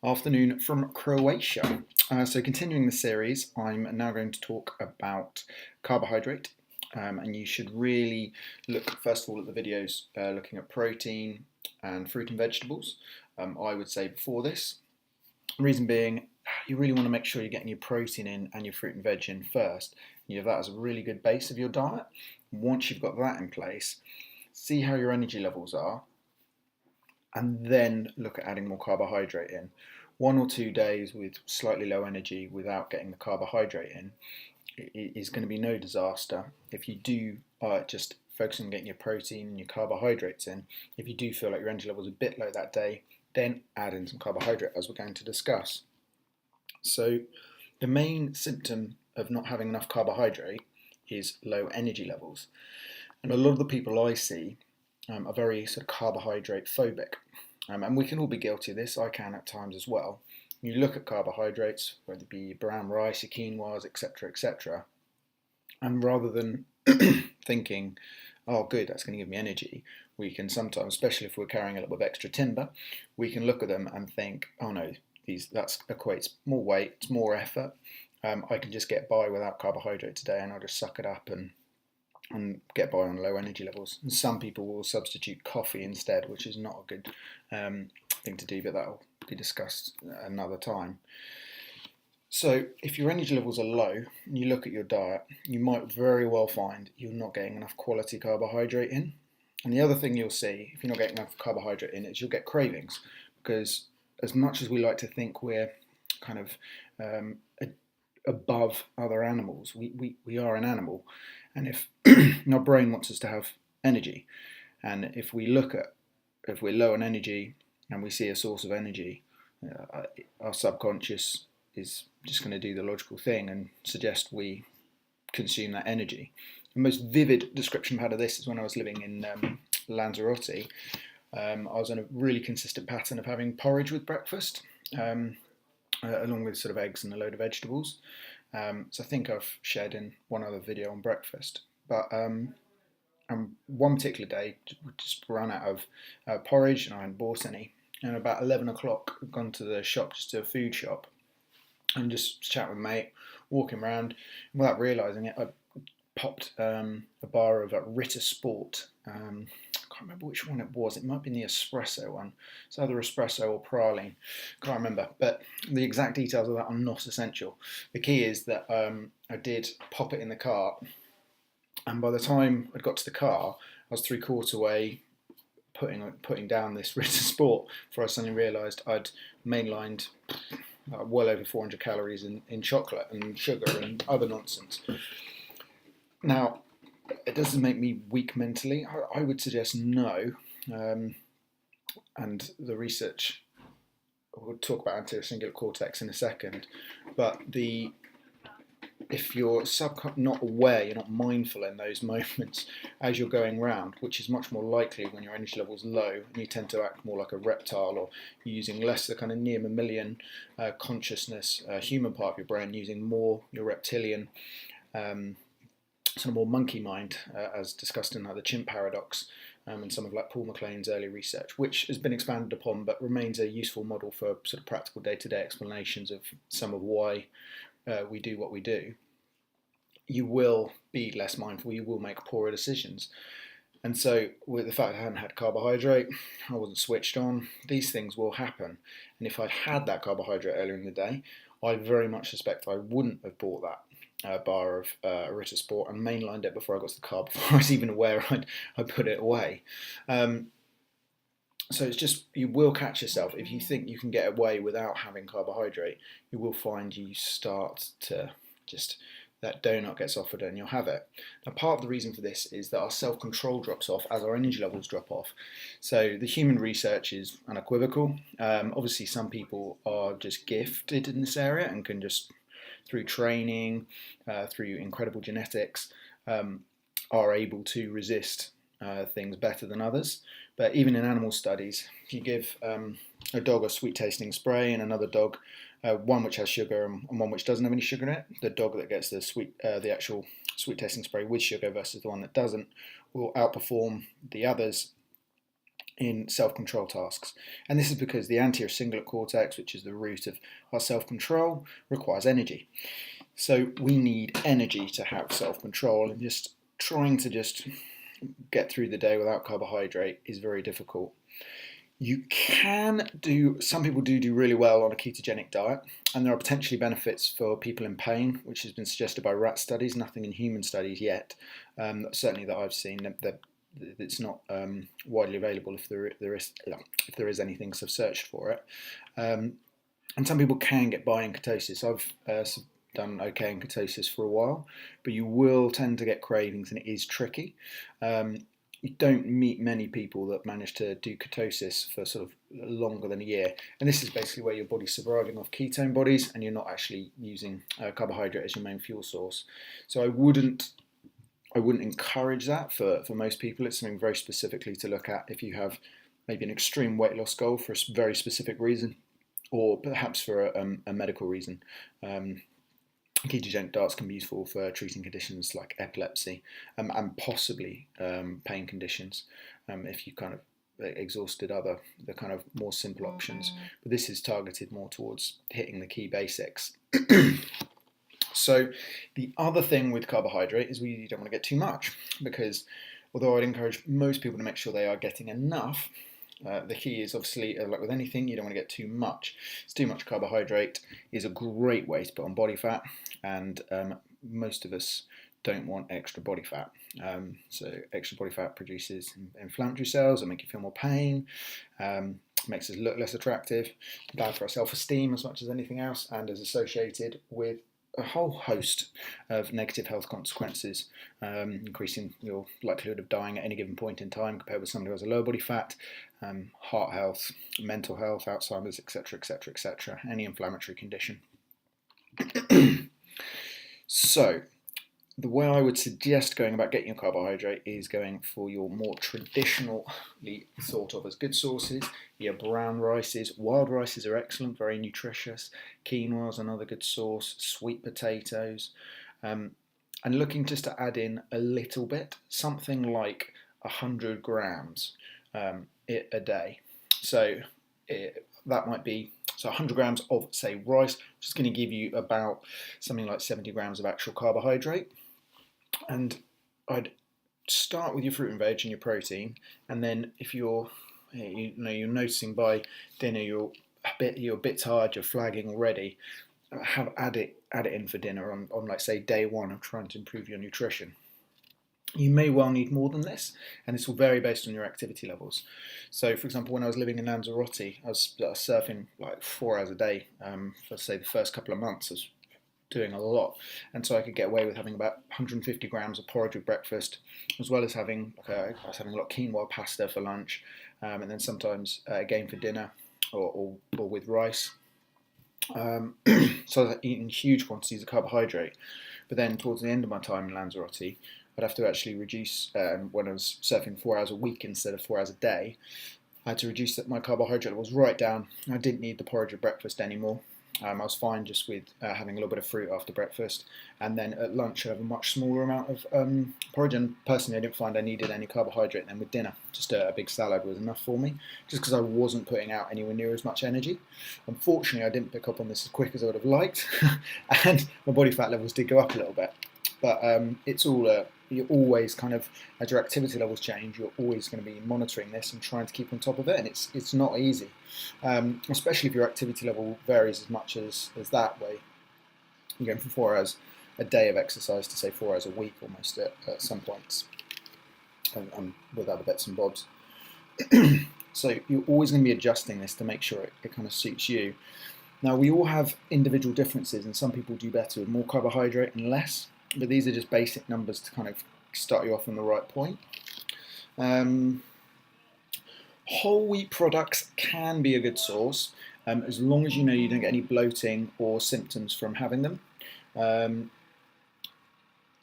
Afternoon from Croatia. So continuing the series, I'm now going to talk about carbohydrate. And you should really look first of all at the videos looking at protein and fruit and vegetables. I would say before this. Reason being, you really want to make sure you're getting your protein in and your fruit and veg in first. You have that as a really good base of your diet. Once you've got that in place, see how your energy levels are, and then look at adding more carbohydrate in. 1 or 2 days with slightly low energy without getting the carbohydrate in is going to be no disaster. If you do just focus on getting your protein and your carbohydrates in, if you do feel like your energy level is a bit low that day, then add in some carbohydrate as we're going to discuss. So the main symptom of not having enough carbohydrate is low energy levels. And a lot of the people I see are very sort of carbohydrate phobic. And we can all be guilty of this. I can at times as well. You look at carbohydrates, whether it be brown rice, your quinoas, etc., and rather than thinking, oh good, that's going to give me energy, we can sometimes, especially if we're carrying a little bit of extra timber, we can look at them and think, oh no, that equates more weight, it's more effort. I can just get by without carbohydrate today, and I'll just suck it up and get by on low energy levels. And some people will substitute coffee instead, which is not a good thing to do, but that will be discussed another time. So if your energy levels are low and you look at your diet, you might very well find you're not getting enough quality carbohydrate in. And the other thing you'll see if you're not getting enough carbohydrate in is you'll get cravings, because as much as we like to think we're kind of above other animals, we are an animal, and if our brain wants us to have energy, and if we're low on energy and we see a source of energy, our subconscious is just going to do the logical thing and suggest we consume that energy. The most vivid description I've had of this is when I was living in Lanzarote. I was on a really consistent pattern of having porridge with breakfast, along with sort of eggs and a load of vegetables. So I think I've shared in one other video on breakfast. But one particular day, we just ran out of porridge and I hadn't bought any. And about 11 o'clock, I'd gone to the shop, just to a food shop, and just chat with a mate, walking around. And without realising it, I popped a bar of Ritter Sport. I can't remember which one it was. It might have been the espresso one. It's either espresso or praline. Can't remember. But the exact details of that are not essential. The key is that I did pop it in the cart, and by the time I'd got to the car, I was 3/4 way putting down this Ritter Sport before I suddenly realised I'd mainlined well over 400 calories in chocolate and sugar and other nonsense. Now, it doesn't make me weak mentally. I would suggest no. And the research, we'll talk about anterior cingulate cortex in a second, but if you're not aware, you're not mindful in those moments as you're going round, which is much more likely when your energy level is low and you tend to act more like a reptile, or you're using less the kind of near mammalian consciousness, human part of your brain, using more your reptilian sort of more monkey mind, as discussed in the chimp paradox, and some of Paul MacLean's early research, which has been expanded upon but remains a useful model for sort of practical day-to-day explanations of some of why we do what we do. You will be less mindful, you will make poorer decisions. And so with the fact I hadn't had carbohydrate, I wasn't switched on, these things will happen. And if I'd had that carbohydrate earlier in the day, I very much suspect I wouldn't have bought that bar of Ritter Sport and mainlined it before I got to the car, before I was even aware I'd put it away. So it's just, you will catch yourself. If you think you can get away without having carbohydrate, you will find you start to just, that donut gets offered and you'll have it. Now, part of the reason for this is that our self-control drops off as our energy levels drop off. So the human research is unequivocal. Obviously, some people are just gifted in this area and can just, through training, through incredible genetics, are able to resist things better than others. But even in animal studies, if you give a dog a sweet tasting spray and another dog one which has sugar and one which doesn't have any sugar in it, the dog that gets the actual sweet tasting spray with sugar versus the one that doesn't will outperform the others in self-control tasks. And this is because the anterior cingulate cortex, which is the root of our self-control, requires energy. So we need energy to have self-control, and just trying to just get through the day without carbohydrate is very difficult. You can do, some people do really well on a ketogenic diet, and there are potentially benefits for people in pain, which has been suggested by rat studies, nothing in human studies yet, certainly that I've seen. That it's not widely available if there is anything, so I've searched for it. And some people can get by in ketosis. I've done okay in ketosis for a while, but you will tend to get cravings, and it is tricky. You don't meet many people that manage to do ketosis for sort of longer than a year, and this is basically where your body's surviving off ketone bodies and you're not actually using carbohydrate as your main fuel source. So I wouldn't encourage that for most people. It's something very specifically to look at if you have maybe an extreme weight loss goal for a very specific reason, or perhaps for a medical reason. Ketogenic diets can be useful for treating conditions like epilepsy, and possibly pain conditions if you kind of exhausted the kind of more simple options. But this is targeted more towards hitting the key basics. So the other thing with carbohydrate is we don't want to get too much, because although I'd encourage most people to make sure they are getting enough, the key is obviously, like with anything, you don't want to get too much. So too much carbohydrate is a great way to put on body fat, and most of us don't want extra body fat. So extra body fat produces inflammatory cells that make you feel more pain, makes us look less attractive, bad for our self-esteem as much as anything else, and is associated with a whole host of negative health consequences, increasing your likelihood of dying at any given point in time compared with somebody who has a low body fat, heart health, mental health, Alzheimer's, etc., etc., etc., any inflammatory condition. So the way I would suggest going about getting your carbohydrate is going for your more traditionally thought of as good sources. Your brown rices, wild rices are excellent, very nutritious. Quinoa is another good source. Sweet potatoes, and looking just to add in a little bit, something like 100 grams a day. So that might be 100 grams of, say, rice, which is going to give you about something like 70 grams of actual carbohydrate. And I'd start with your fruit and veg and your protein, and then if you're noticing by dinner you're a bit tired, you're flagging already, add it in for dinner on like say day one of trying to improve your nutrition. You may well need more than this, and this will vary based on your activity levels. So, for example, when I was living in Lanzarote, I was surfing like 4 hours a day for say the first couple of months. I was doing a lot, and so I could get away with having about 150 grams of porridge with breakfast, as well as having I was having a lot of quinoa pasta for lunch, and then sometimes again for dinner or with rice. So I was eating huge quantities of carbohydrate. But then towards the end of my time in Lanzarote, I'd have to actually reduce, when I was surfing 4 hours a week instead of 4 hours a day, I had to reduce my carbohydrate levels right down. I didn't need the porridge at breakfast anymore. I was fine just with having a little bit of fruit after breakfast, and then at lunch I'd have a much smaller amount of porridge, and personally I didn't find I needed any carbohydrate then with dinner. Just a big salad was enough for me, just because I wasn't putting out anywhere near as much energy. Unfortunately I didn't pick up on this as quick as I would have liked, and my body fat levels did go up a little bit. But it's all, you're always kind of, as your activity levels change, you're always going to be monitoring this and trying to keep on top of it, and it's not easy, especially if your activity level varies as much as that way. You're going from 4 hours a day of exercise to say 4 hours a week almost at some points, and with other bits and bobs. So you're always going to be adjusting this to make sure it kind of suits you. Now we all have individual differences, and some people do better with more carbohydrate and less. But these are just basic numbers to kind of start you off on the right point. Whole wheat products can be a good source, as long as you know you don't get any bloating or symptoms from having them.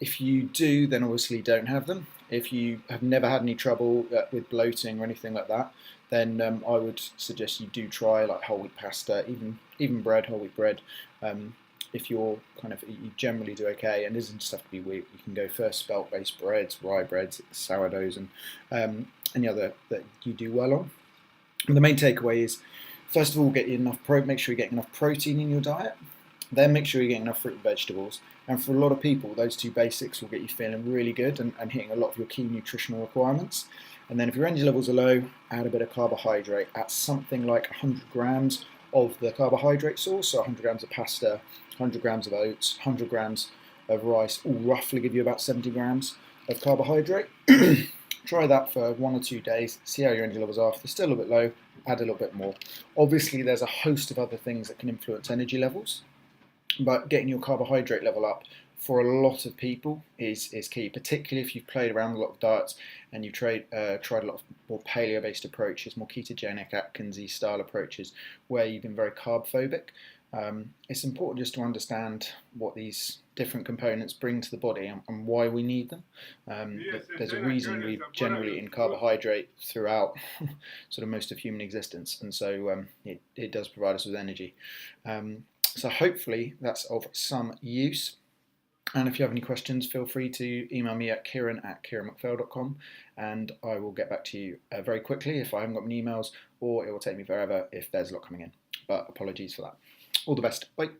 If you do, then obviously don't have them. If you have never had any trouble with bloating or anything like that, then I would suggest you do try like whole wheat pasta, even bread, whole wheat bread. if you're you generally do okay, and isn't stuff to be weak, you can go for spelt-based breads, rye breads, sourdoughs, and any other that you do well on. And the main takeaway is, first of all, make sure you're getting enough protein in your diet. Then make sure you're getting enough fruit and vegetables. And for a lot of people, those two basics will get you feeling really good and hitting a lot of your key nutritional requirements. And then if your energy levels are low, add a bit of carbohydrate at something like 100 grams of the carbohydrate source, so 100 grams of pasta, 100 grams of oats, 100 grams of rice, all roughly give you about 70 grams of carbohydrate. Try that for 1 or 2 days, see how your energy levels are. If they're still a little bit low, add a little bit more. Obviously, there's a host of other things that can influence energy levels, but getting your carbohydrate level up for a lot of people is key, particularly if you've played around with a lot of diets and you've tried a lot of more paleo-based approaches, more ketogenic, Atkinsy style approaches, where you've been very carb phobic. It's important just to understand what these different components bring to the body and why we need them. There's a reason we've generally eaten carbohydrate throughout sort of most of human existence, and so it does provide us with energy. So hopefully that's of some use. And if you have any questions, feel free to email me at kieran@kieranmacphail.com, and I will get back to you very quickly if I haven't got any emails, or it will take me forever if there's a lot coming in. But apologies for that. All the best. Bye.